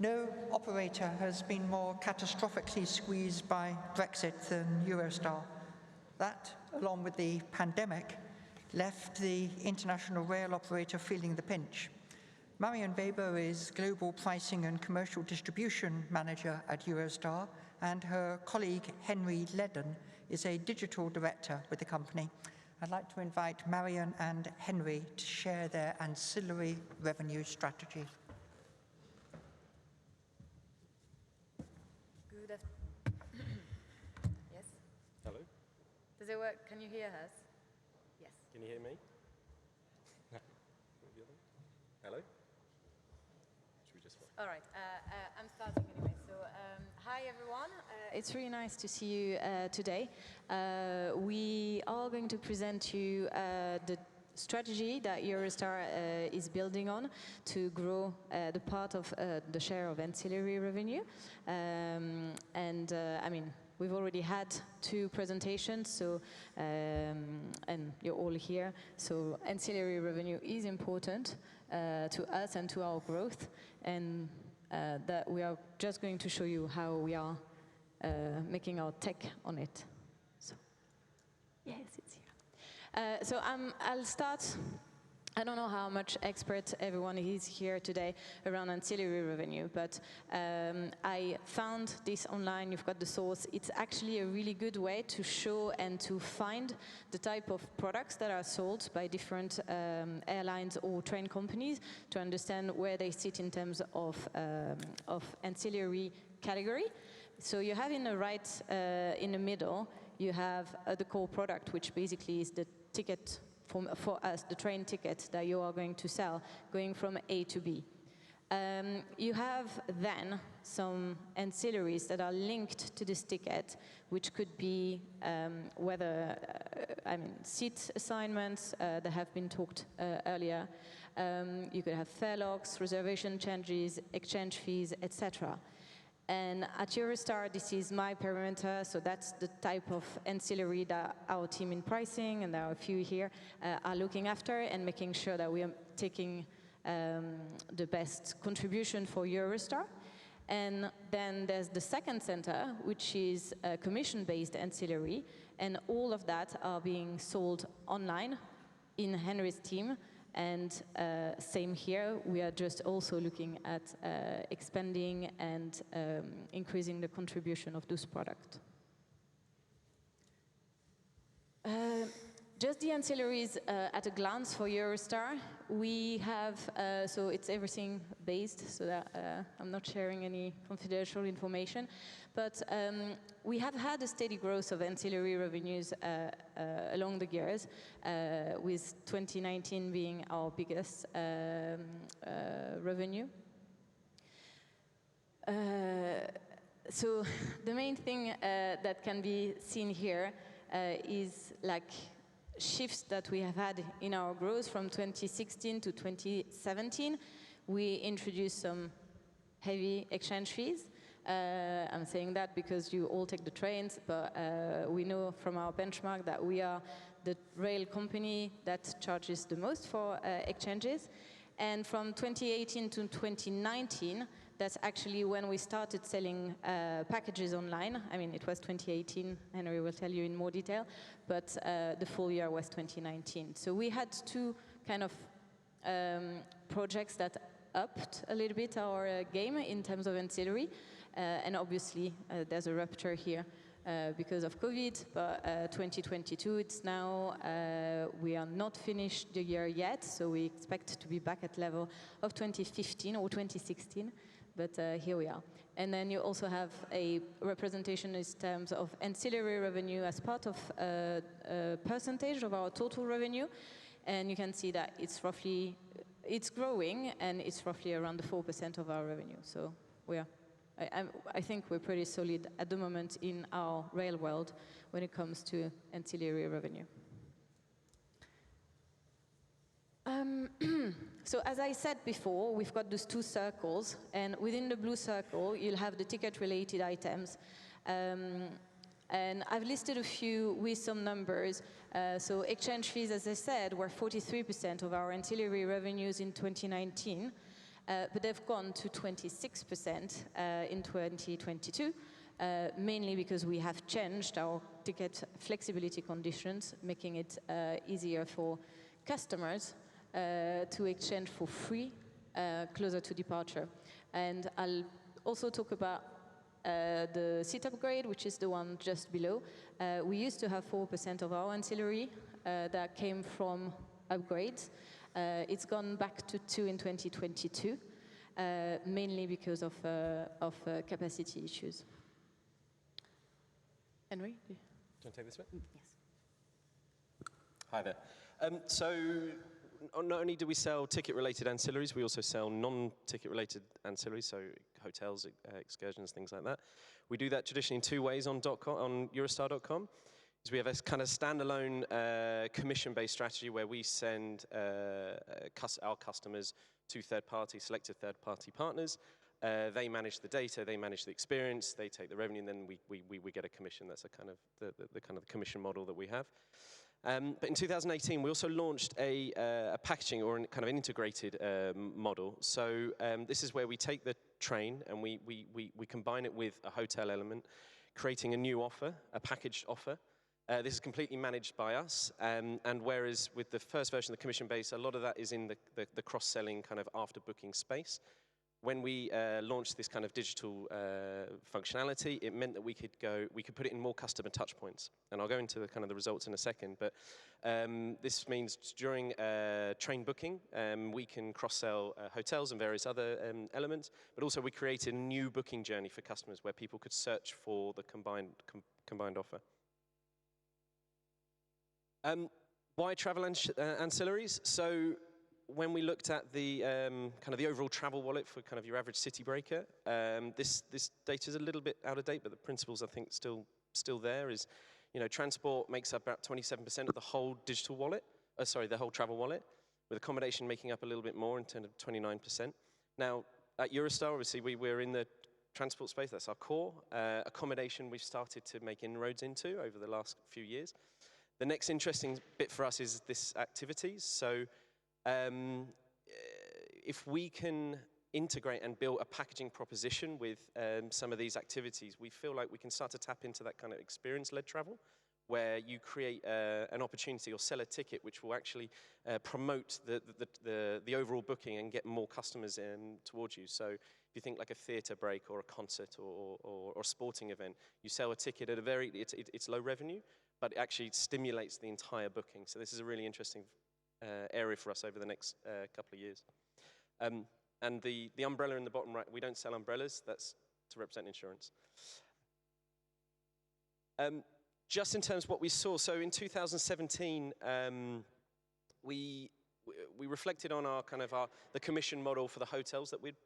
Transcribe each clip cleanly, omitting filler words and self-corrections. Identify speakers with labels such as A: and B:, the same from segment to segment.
A: No operator has been more catastrophically squeezed by Brexit than Eurostar. That, along with the pandemic, left the international rail operator feeling the pinch. Marion Veber is Global Pricing and Commercial Distribution Manager at Eurostar, and her colleague Henry Ledden is a Digital Director with the company. I'd like to invite Marion and Henry to share their ancillary revenue strategy.
B: Good afternoon. Yes?
C: Hello?
B: Does it work? Can you hear us? Yes.
C: Can you hear me? Hello? Should we just...
B: All right. I'm starting anyway. So, hi everyone. It's really nice to see you today. We are going to present you the strategy that Eurostar is building on to grow the part of the share of ancillary revenue. I mean, we've already had 2 presentations, so and you're all here. So ancillary revenue is important to us and to our growth, and that we are just going to show you how we are making our tech on it. So yes, it's here. So I'll start. I don't know how much expert everyone is here today around ancillary revenue, but I found this online. You've got the source. It's actually a really good way to show and to find the type of products that are sold by different airlines or train companies to understand where they sit in terms of ancillary category. So you have in the right, in the middle, you have the core product, which basically is the ticket for us, the train ticket that you are going to sell, going from A to B. You have then some ancillaries that are linked to this ticket, which could be I mean, seat assignments that have been talked earlier. You could have fare logs, reservation changes, exchange fees, etc. And at Eurostar, this is my perimeter, so that's the type of ancillary that our team in pricing, and there are a few here, are looking after and making sure that we are taking the best contribution for Eurostar. And then there's the second center, which is commission-based ancillary, and all of that are being sold online in Henry's team. And same here, we are just also looking at expanding and increasing the contribution of those products. Just the ancillaries at a glance for Eurostar. We have, so it's everything based, so that I'm not sharing any confidential information, but we have had a steady growth of ancillary revenues along the years, with 2019 being our biggest revenue. So the main thing that can be seen here is like shifts that we have had in our growth from 2016 to 2017. We introduced some heavy exchange fees. I'm saying that because you all take the trains, but we know from our benchmark that we are the rail company that charges the most for exchanges. And from 2018 to 2019, that's actually when we started selling packages online. I mean, it was 2018, Henry will tell you in more detail, but the full year was 2019. So we had 2 kind of projects that upped a little bit our game in terms of ancillary. And obviously, there's a rupture here because of COVID, but 2022, it's now, we are not finished the year yet, so we expect to be back at level of 2015 or 2016, but here we are. And then you also have a representation in terms of ancillary revenue as part of a percentage of our total revenue, and you can see that it's roughly, it's growing, and it's roughly around the 4% of our revenue, so we are. I think we're pretty solid at the moment in our rail world when it comes to ancillary revenue. So as I said before, we've got those 2 circles, and within the blue circle, you'll have the ticket-related items. And I've listed a few with some numbers. So exchange fees, as I said, were 43% of our ancillary revenues in 2019. but they've gone to 26% in 2022, mainly because we have changed our ticket flexibility conditions, making it easier for customers to exchange for free closer to departure. And I'll also talk about the seat upgrade, which is the one just below. We used to have 4% of our ancillary that came from upgrades. It's gone back to 2 in 2022, mainly because of capacity issues. Henry?
C: Do you want to take this one?
B: Yes.
C: Hi there. So not only do we sell ticket-related ancillaries, we also sell non-ticket-related ancillaries, so hotels, excursions, things like that. We do that traditionally in two ways on Eurostar.com. We have a kind of standalone commission-based strategy where we send our customers to selected third-party partners. They manage the data, they manage the experience, they take the revenue, and then we get a commission. That's a kind of the kind of commission model that we have. But in 2018, we also launched a packaging or kind of an integrated model. So this is where we take the train and we combine it with a hotel element, creating a new offer, a packaged offer. This is completely managed by us, and whereas with the first version of the commission base, a lot of that is in the cross-selling kind of after-booking space. When we launched this kind of digital functionality, it meant that we could put it in more customer touch points. And I'll go into the results in a second, but this means during train booking, we can cross-sell hotels and various other elements, but also we created a new booking journey for customers where people could search for the combined offer. Why travel ancillaries? So when we looked at the kind of the overall travel wallet for kind of your average city breaker, this data is a little bit out of date, but the principles I think still there is, transport makes up about 27% of the whole digital wallet, the whole travel wallet, with accommodation making up a little bit more in terms of 29%. Now at Eurostar, obviously we're in the transport space, that's our core. Accommodation we've started to make inroads into over the last few years. The next interesting bit for us is this activities. So if we can integrate and build a packaging proposition with some of these activities, we feel like we can start to tap into that kind of experience-led travel, where you create an opportunity or sell a ticket which will actually promote the overall booking and get more customers towards you. So if you think like a theatre break or a concert or a sporting event, you sell a ticket at it's low revenue, but it actually stimulates the entire booking. So this is a really interesting area for us over the next couple of years. And the umbrella in the bottom right, we don't sell umbrellas, that's to represent insurance. Just in terms of what we saw, so in 2017, we reflected on the commission model for the hotels that we'd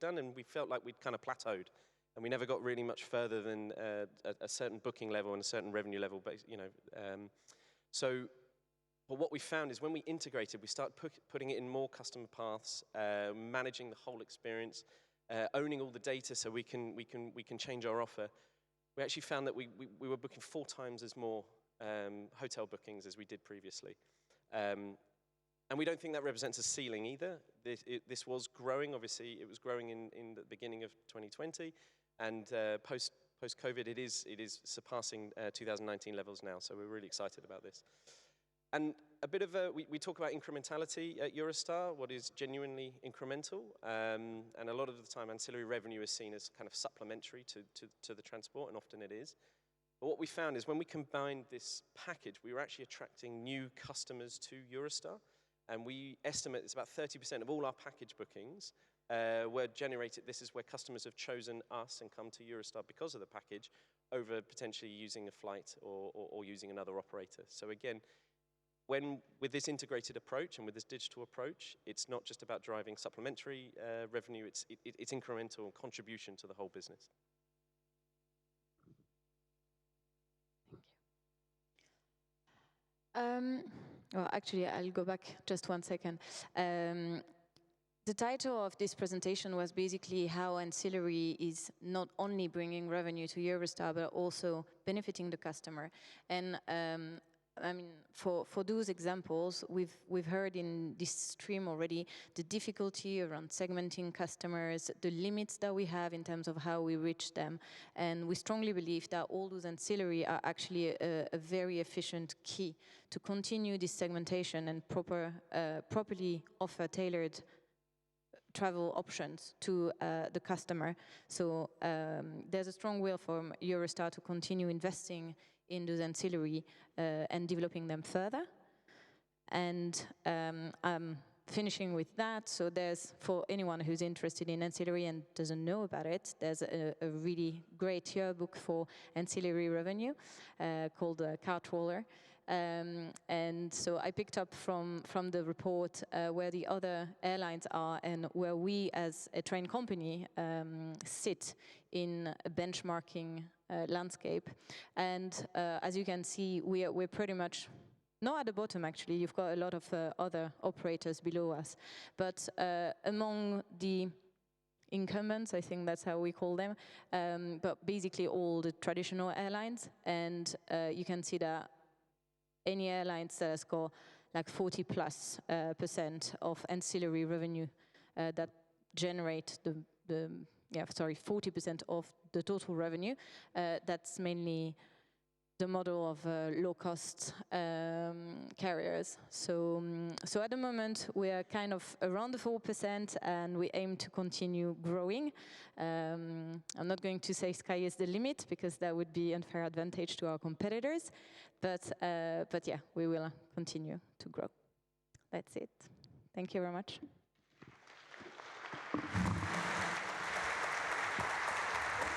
C: done, and we felt like we'd kind of plateaued. And we never got really much further than a certain booking level and a certain revenue level. But what we found is when we integrated, we started putting it in more customer paths, managing the whole experience, owning all the data so we can change our offer. We actually found that we were booking 4 times as more hotel bookings as we did previously. And we don't think that represents a ceiling either. This was growing, obviously, it was growing in the beginning of 2020. And post-COVID, it is surpassing 2019 levels now, so we're really excited about this. And a bit of we talk about incrementality at Eurostar, what is genuinely incremental, and a lot of the time ancillary revenue is seen as kind of supplementary to the transport, and often it is. But what we found is when we combined this package, we were actually attracting new customers to Eurostar, and we estimate it's about 30% of all our package bookings were generated. This is where customers have chosen us and come to Eurostar because of the package over potentially using a flight or using another operator. So again, with this integrated approach and with this digital approach, it's not just about driving supplementary revenue, it's incremental contribution to the whole business.
B: Thank you. Well, actually, I'll go back just 1 second. The title of this presentation was basically how ancillary is not only bringing revenue to Eurostar, but also benefiting the customer. And I mean, for those examples, we've heard in this stream already the difficulty around segmenting customers, the limits that we have in terms of how we reach them, and we strongly believe that all those ancillary are actually a very efficient key to continue this segmentation and properly offer tailored travel options to the customer. So there's a strong will from Eurostar to continue investing in those ancillary and developing them further. And I'm finishing with that. So there's, for anyone who's interested in ancillary and doesn't know about it, there's a really great yearbook for ancillary revenue called Cartroller. And so I picked up from the report where the other airlines are and where we as a train company sit in a benchmarking landscape. And as you can see, we're pretty much not at the bottom, actually. You've got a lot of other operators below us. But among the incumbents, I think that's how we call them, but basically all the traditional airlines. And you can see that any airlines that has got like 40+% of ancillary revenue that generate 40% of the total revenue. That's mainly the model of low-cost carriers. So at the moment we are kind of around the 4%, and we aim to continue growing. I'm not going to say sky is the limit because that would be unfair advantage to our competitors, but yeah, we will continue to grow. That's it. Thank you very much.